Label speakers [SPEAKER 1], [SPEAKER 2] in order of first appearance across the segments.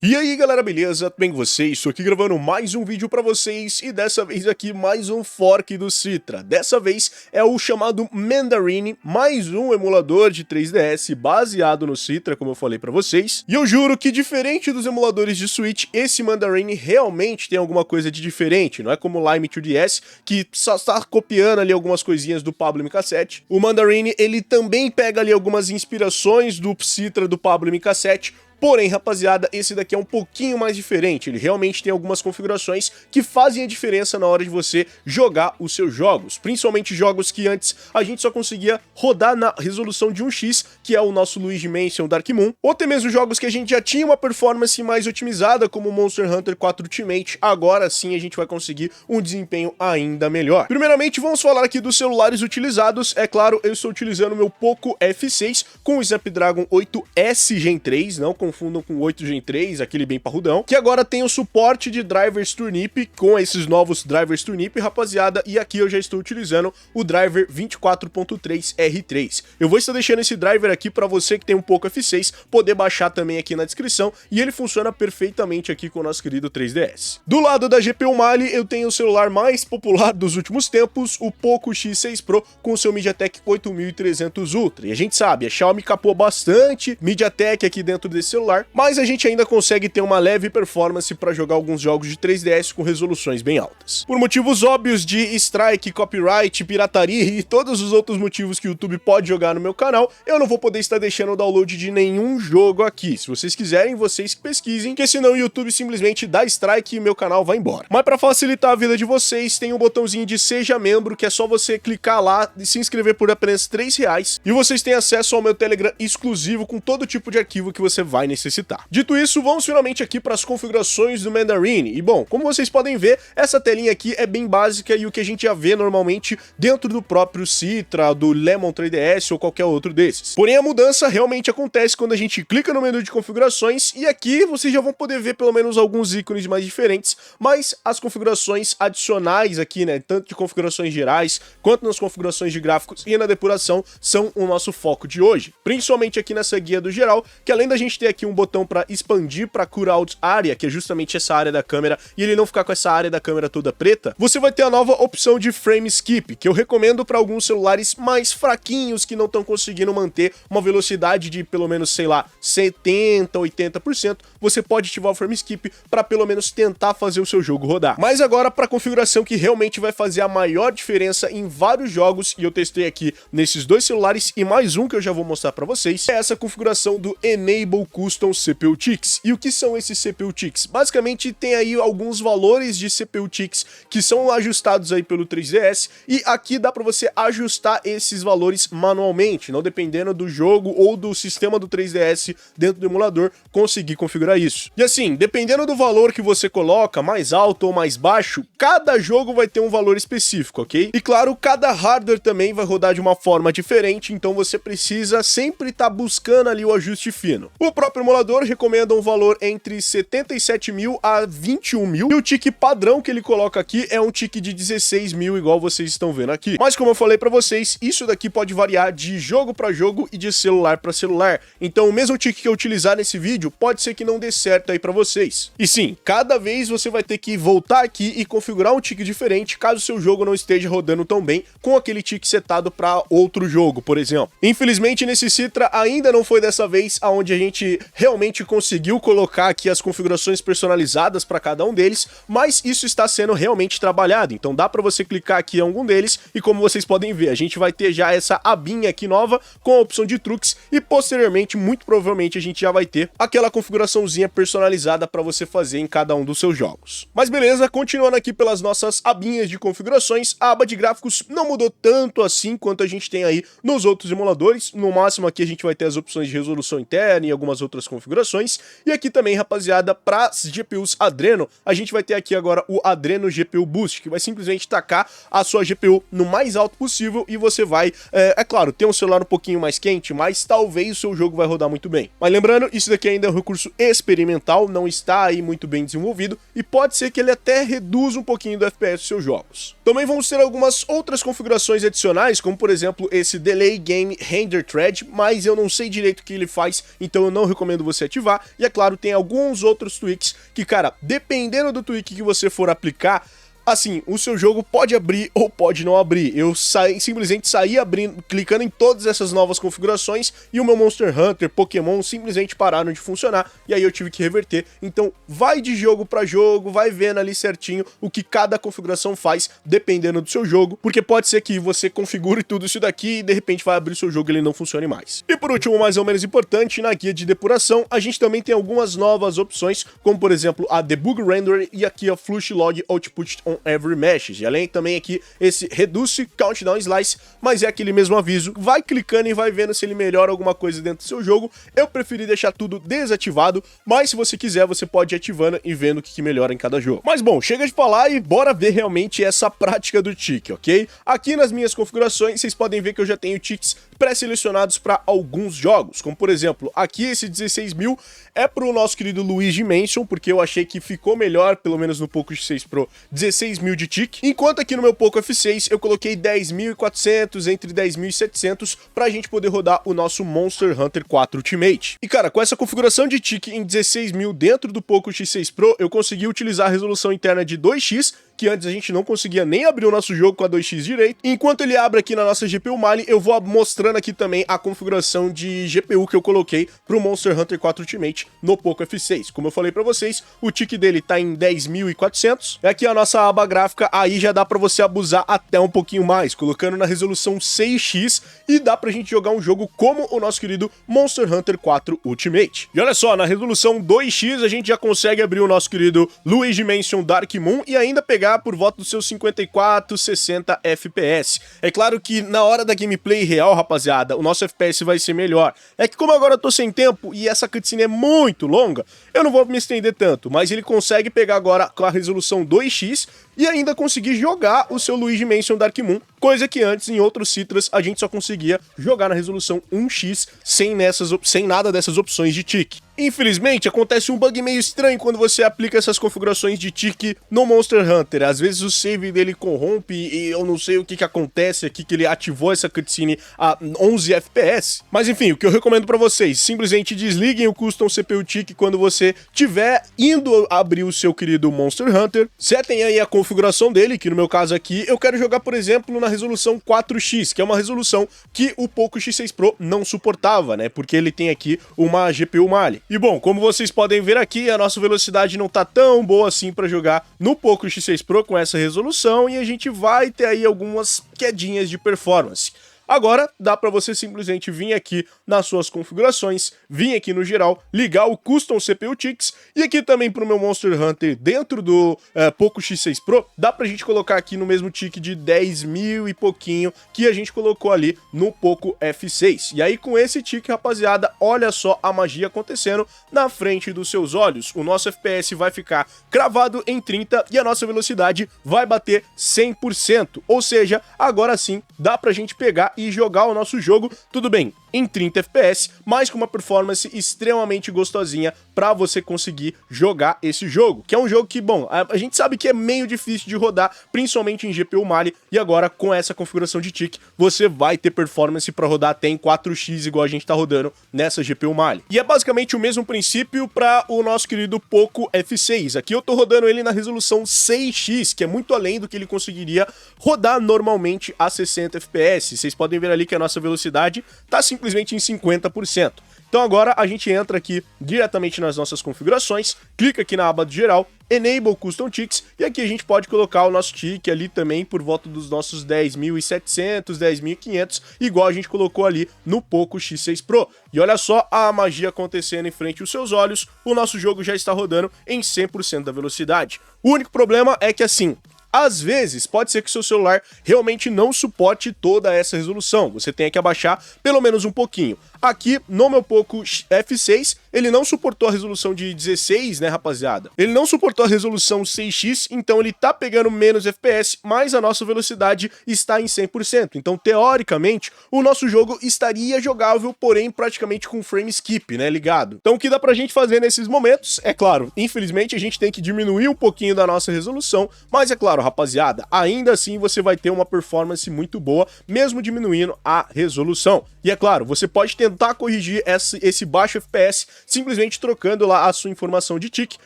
[SPEAKER 1] E aí galera, beleza? Tudo bem com vocês? Estou aqui gravando mais um vídeo pra vocês e dessa vez aqui mais um fork do Citra. Dessa vez é o chamado Mandarin, mais um emulador de 3DS baseado no Citra, como eu falei pra vocês. E eu juro que diferente dos emuladores de Switch, esse Mandarin realmente tem alguma coisa de diferente. Não é como o Lime 2DS, que só está copiando ali algumas coisinhas do Pablo MK7. O Mandarin, ele também pega ali algumas inspirações do Citra do Pablo MK7, porém, rapaziada, esse daqui é um pouquinho mais diferente, ele realmente tem algumas configurações que fazem a diferença na hora de você jogar os seus jogos, principalmente jogos que antes a gente só conseguia rodar na resolução de 1x, que é o nosso Luigi Mansion Dark Moon, ou até mesmo jogos que a gente já tinha uma performance mais otimizada, como Monster Hunter 4 Ultimate, agora sim a gente vai conseguir um desempenho ainda melhor. Primeiramente, vamos falar aqui dos celulares utilizados. É claro, eu estou utilizando o meu Poco F6 com o Snapdragon 8S Gen 3, não confundam com o 8 Gen 3, aquele bem parrudão, que agora tem o suporte de drivers Turnip, com esses novos drivers Turnip, rapaziada, e aqui eu já estou utilizando o driver 24.3 R3. Eu vou estar deixando esse driver aqui para você que tem um Poco F6 poder baixar também aqui na descrição, e ele funciona perfeitamente aqui com o nosso querido 3DS. Do lado da GPU Mali, eu tenho o celular mais popular dos últimos tempos, o Poco X6 Pro, com o seu MediaTek 8300 Ultra, e a gente sabe, a Xiaomi capou bastante MediaTek aqui dentro desse celular, mas a gente ainda consegue ter uma leve performance para jogar alguns jogos de 3DS com resoluções bem altas. Por motivos óbvios de strike, copyright, pirataria e todos os outros motivos que o YouTube pode jogar no meu canal, eu não vou poder estar deixando o download de nenhum jogo aqui. Se vocês quiserem, vocês pesquisem, porque senão o YouTube simplesmente dá strike e meu canal vai embora. Mas para facilitar a vida de vocês, tem um botãozinho de Seja Membro, que é só você clicar lá e se inscrever por apenas R$3, e vocês têm acesso ao meu Telegram exclusivo com todo tipo de arquivo que você vai necessitar. Dito isso, vamos finalmente aqui para as configurações do Mandarin. E bom, como vocês podem ver, essa telinha aqui é bem básica e o que a gente já vê normalmente dentro do próprio Citra, do Lemon 3DS ou qualquer outro desses. Porém, a mudança realmente acontece quando a gente clica no menu de configurações e aqui vocês já vão poder ver pelo menos alguns ícones mais diferentes, mas as configurações adicionais aqui, né, tanto de configurações gerais quanto nas configurações de gráficos e na depuração, são o nosso foco de hoje. Principalmente aqui nessa guia do geral, que além da gente ter aqui um botão para expandir para Cutout Area, que é justamente essa área da câmera, e ele não ficar com essa área da câmera toda preta, você vai ter a nova opção de Frame Skip, que eu recomendo para alguns celulares mais fraquinhos que não estão conseguindo manter uma velocidade de pelo menos, sei lá, 70, 80%, você pode ativar o Frame Skip para pelo menos tentar fazer o seu jogo rodar. Mas agora para a configuração que realmente vai fazer a maior diferença em vários jogos, e eu testei aqui nesses dois celulares e mais um que eu já vou mostrar para vocês, é essa configuração do Enable Custom CPU Ticks. E o que são esses CPU Ticks? Basicamente tem aí alguns valores de CPU Ticks que são ajustados aí pelo 3DS, e aqui dá para você ajustar esses valores manualmente, não dependendo do jogo ou do sistema do 3DS dentro do emulador, conseguir configurar isso. E assim, dependendo do valor que você coloca, mais alto ou mais baixo, cada jogo vai ter um valor específico, ok? E claro, cada hardware também vai rodar de uma forma diferente, então você precisa sempre estar buscando ali o ajuste fino. O próprio emulador recomenda um valor entre 77 mil a 21 mil, e o tique padrão que ele coloca aqui é um tique de 16 mil, igual vocês estão vendo aqui. Mas como eu falei pra vocês, isso daqui pode variar de jogo pra jogo e de celular pra celular, então o mesmo tique que eu utilizar nesse vídeo pode ser que não dê certo aí pra vocês. E sim, cada vez você vai ter que voltar aqui e configurar um tique diferente caso seu jogo não esteja rodando tão bem com aquele tique setado pra outro jogo, por exemplo. Infelizmente nesse Citra ainda não foi dessa vez aonde a gente realmente conseguiu colocar aqui as configurações personalizadas para cada um deles, mas isso está sendo realmente trabalhado, então dá para você clicar aqui em algum deles e como vocês podem ver, a gente vai ter já essa abinha aqui nova com a opção de truques e posteriormente, muito provavelmente, a gente já vai ter aquela configuraçãozinha personalizada para você fazer em cada um dos seus jogos. Mas beleza, continuando aqui pelas nossas abinhas de configurações, a aba de gráficos não mudou tanto assim quanto a gente tem aí nos outros emuladores, no máximo aqui a gente vai ter as opções de resolução interna e algumas outras configurações, e aqui também, rapaziada, para as GPUs Adreno, a gente vai ter aqui agora o Adreno GPU Boost, que vai simplesmente tacar a sua GPU no mais alto possível e você vai, é claro, ter um celular um pouquinho mais quente, mas talvez o seu jogo vai rodar muito bem. Mas lembrando, isso daqui ainda é um recurso experimental, não está aí muito bem desenvolvido, e pode ser que ele até reduza um pouquinho do FPS dos seus jogos. Também vamos ter algumas outras configurações adicionais, como por exemplo esse Delay Game Render Thread, mas eu não sei direito o que ele faz, então eu não recomendo você ativar. E é claro, tem alguns outros tweaks que, cara, dependendo do tweak que você for aplicar, assim, o seu jogo pode abrir ou pode não abrir. Eu simplesmente saí abrindo, clicando em todas essas novas configurações e o meu Monster Hunter, Pokémon simplesmente pararam de funcionar e aí eu tive que reverter. Então vai de jogo pra jogo, vai vendo ali certinho o que cada configuração faz dependendo do seu jogo, porque pode ser que você configure tudo isso daqui e de repente vai abrir o seu jogo e ele não funcione mais. E por último, mais ou menos importante, na guia de depuração, a gente também tem algumas novas opções, como por exemplo a Debug Render e aqui a Flush Log Output on Every Mesh, e além também aqui esse Reduce Countdown Slice, mas é aquele mesmo aviso, vai clicando e vai vendo se ele melhora alguma coisa dentro do seu jogo. Eu preferi deixar tudo desativado, mas se você quiser você pode ir ativando e vendo o que melhora em cada jogo. Mas bom, chega de falar e bora ver realmente essa prática do tique, ok? Aqui nas minhas configurações vocês podem ver que eu já tenho tiques pré-selecionados para alguns jogos, como por exemplo, aqui esse 16.000 é para o nosso querido Luigi Mansion, porque eu achei que ficou melhor, pelo menos no Poco X6 Pro, 16.000 de tique, enquanto aqui no meu Poco F6 eu coloquei 10.400, entre 10.700, pra gente poder rodar o nosso Monster Hunter 4 Ultimate. E cara, com essa configuração de tique em 16.000 dentro do Poco X6 Pro, eu consegui utilizar a resolução interna de 2x, que antes a gente não conseguia nem abrir o nosso jogo com a 2x direito. Enquanto ele abre aqui na nossa GPU Mali, eu vou mostrando aqui também a configuração de GPU que eu coloquei pro Monster Hunter 4 Ultimate no Poco F6. Como eu falei pra vocês, o tique dele tá em 10.400. Aqui a nossa aba gráfica, aí já dá pra você abusar até um pouquinho mais, colocando na resolução 6x e dá pra gente jogar um jogo como o nosso querido Monster Hunter 4 Ultimate. E olha só, na resolução 2x a gente já consegue abrir o nosso querido Luigi Mansion Dark Moon e ainda pegar por volta dos seus 54, 60 FPS. É claro que na hora da gameplay real, rapaziada, o nosso FPS vai ser melhor. É que como agora eu tô sem tempo e essa cutscene é muito longa, eu não vou me estender tanto, mas ele consegue pegar agora com a resolução 2x e ainda conseguir jogar o seu Luigi Mansion Dark Moon, coisa que antes em outros Citras a gente só conseguia jogar na resolução 1x sem nada dessas opções de tique. Infelizmente, acontece um bug meio estranho quando você aplica essas configurações de tique no Monster Hunter. Às vezes o save dele corrompe e eu não sei o que acontece aqui, que ele ativou essa cutscene a 11 FPS. Mas enfim, o que eu recomendo pra vocês, simplesmente desliguem o Custom CPU Tique quando você tiver indo abrir o seu querido Monster Hunter. Setem aí a configuração dele, que no meu caso aqui, eu quero jogar, por exemplo, na resolução 4x, que é uma resolução que o Poco X6 Pro não suportava, né? Porque ele tem aqui uma GPU Mali. E bom, como vocês podem ver aqui, a nossa velocidade não tá tão boa assim para jogar no Poco X6 Pro com essa resolução e a gente vai ter aí algumas quedinhas de performance. Agora, dá para você simplesmente vir aqui nas suas configurações, vir aqui no geral, ligar o Custom CPU Tics, e aqui também para o meu Monster Hunter dentro do Poco X6 Pro, dá pra gente colocar aqui no mesmo tique de 10.000 e pouquinho que a gente colocou ali no Poco F6. E aí com esse tique, rapaziada, olha só a magia acontecendo na frente dos seus olhos. O nosso FPS vai ficar cravado em 30 e a nossa velocidade vai bater 100%. Ou seja, agora sim, dá pra gente pegar e jogar o nosso jogo, tudo bem, em 30 FPS, mas com uma performance extremamente gostosinha para você conseguir jogar esse jogo, que é um jogo que, bom, a gente sabe que é meio difícil de rodar, principalmente em GPU Mali, e agora com essa configuração de tique, você vai ter performance para rodar até em 4x, igual a gente tá rodando nessa GPU Mali. E é basicamente o mesmo princípio para o nosso querido Poco F6. Aqui eu tô rodando ele na resolução 6x, que é muito além do que ele conseguiria rodar normalmente a 60 FPS. Vocês podem ver ali que a nossa velocidade tá simplesmente em 50%. Então agora a gente entra aqui diretamente nas nossas configurações, clica aqui na aba de geral, Enable Custom Tics, e aqui a gente pode colocar o nosso tique ali também por volta dos nossos 10.700, 10.500, igual a gente colocou ali no Poco X6 Pro. E olha só a magia acontecendo em frente aos seus olhos, o nosso jogo já está rodando em 100% da velocidade. O único problema é que assim, às vezes, pode ser que seu celular realmente não suporte toda essa resolução, você tenha que abaixar pelo menos um pouquinho. Aqui, no meu Poco F6, ele não suportou a resolução de 16, né, rapaziada? Ele não suportou a resolução 6x, então ele tá pegando menos FPS, mas a nossa velocidade está em 100%. Então, teoricamente, o nosso jogo estaria jogável, porém, praticamente com frame skip, né, ligado? Então, o que dá pra gente fazer nesses momentos, é claro, infelizmente, a gente tem que diminuir um pouquinho da nossa resolução, mas é claro, rapaziada, ainda assim você vai ter uma performance muito boa, mesmo diminuindo a resolução. E é claro, você pode tentar corrigir esse baixo FPS simplesmente trocando lá a sua informação de tique.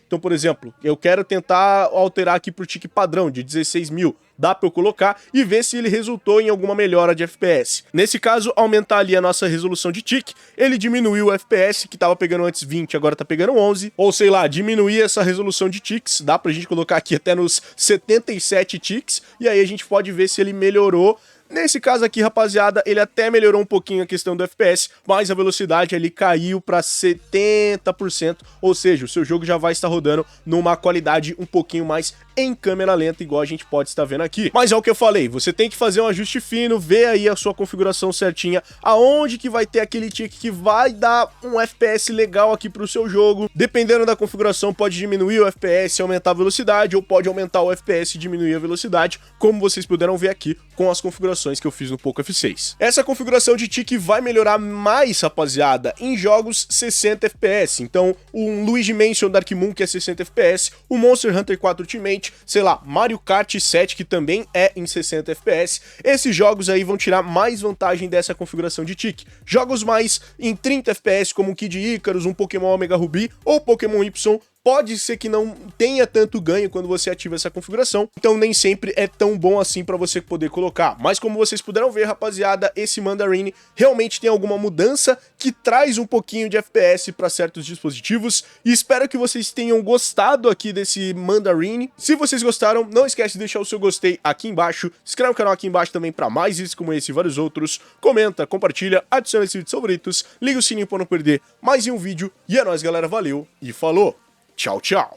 [SPEAKER 1] Então, por exemplo, eu quero tentar alterar aqui pro tique padrão de 16.000. Dá para eu colocar e ver se ele resultou em alguma melhora de FPS. Nesse caso, aumentar ali a nossa resolução de tique, ele diminuiu o FPS, que estava pegando antes 20, agora tá pegando 11. Ou sei lá, diminuir essa resolução de tiques, dá pra gente colocar aqui até nos 77 tiques, e aí a gente pode ver se ele melhorou. Nesse caso aqui, rapaziada, ele até melhorou um pouquinho a questão do FPS, mas a velocidade ali caiu para 70%, ou seja, o seu jogo já vai estar rodando numa qualidade um pouquinho mais em câmera lenta, igual a gente pode estar vendo aqui. Mas é o que eu falei, você tem que fazer um ajuste fino, ver aí a sua configuração certinha, aonde que vai ter aquele tique que vai dar um FPS legal aqui pro seu jogo. Dependendo da configuração, pode diminuir o FPS, aumentar a velocidade, ou pode aumentar o FPS e diminuir a velocidade, como vocês puderam ver aqui com as configurações que eu fiz no Poco F6. Essa configuração de tique vai melhorar mais, rapaziada, em jogos 60 FPS. Então, um Luigi Mansion Dark Moon, que é 60 FPS, o Monster Hunter 4 Ultimate, sei lá, Mario Kart 7, que também é em 60 FPS. Esses jogos aí vão tirar mais vantagem dessa configuração de tique. Jogos mais em 30 FPS, como Kid Icarus, um Pokémon Omega Ruby ou Pokémon Y, pode ser que não tenha tanto ganho quando você ativa essa configuração, então nem sempre é tão bom assim para você poder colocar. Mas como vocês puderam ver, rapaziada, esse Mandarin realmente tem alguma mudança que traz um pouquinho de FPS para certos dispositivos, e espero que vocês tenham gostado aqui desse Mandarin. Se vocês gostaram, não esquece de deixar o seu gostei aqui embaixo, se inscreve no canal aqui embaixo também para mais vídeos como esse e vários outros, comenta, compartilha, adiciona esse vídeo favoritos, liga o sininho para não perder mais um vídeo, e é nóis, galera, valeu e falou! Tchau, tchau!